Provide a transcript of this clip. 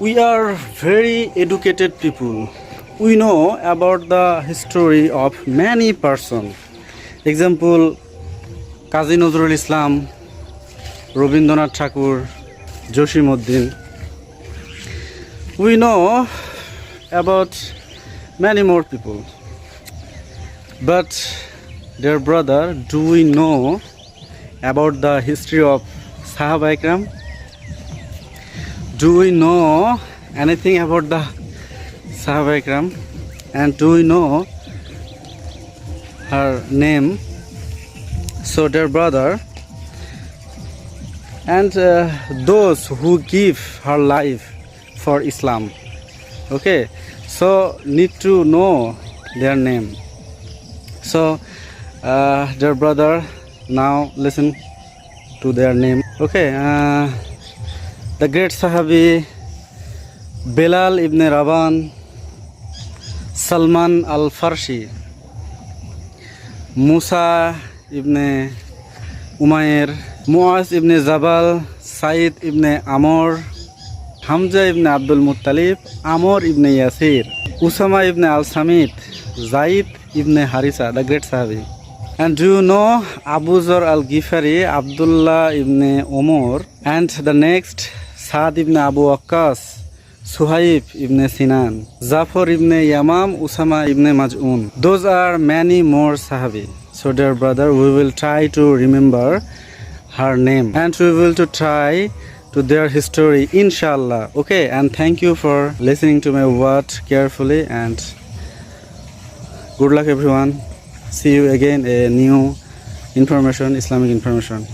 We are very educated people. We know about the history of many persons. Example, Kazi Nazrul Islam, Rabindranath Tagore, Joshimuddin. We know about many more people. But dear brother, do we know about the history of Sahaba Ikram? Do we know anything about the Sahaba Ikram? And do we know her name? So dear brother, and those who give her life for Islam, okay, so need to know their name. So dear brother, now listen to their name. Okay, the great Sahabi Bilal ibn Rabah, Salman al-Farsi, Musa ibn Umair, Muaz ibn Jabal, Said ibn Amr, Hamza ibn Abdul Muttalib, Amr ibn Yasir, Usama ibn al-Samit, Zaid ibn Harisa, the great Sahabi. And do you know Abu Zar al-Ghifari, Abdullah ibn Umar, and the next Saad ibn Abu Waqqas, Suhaib ibn Sinan, Zafar ibn Yamam, Usama ibn Maj'un. Those are many more Sahabi. So dear brother, we will try to remember her name and we will to try to their history, inshallah. Okay, and thank you for listening to my word carefully, and good luck everyone. See you again, a new information, Islamic information.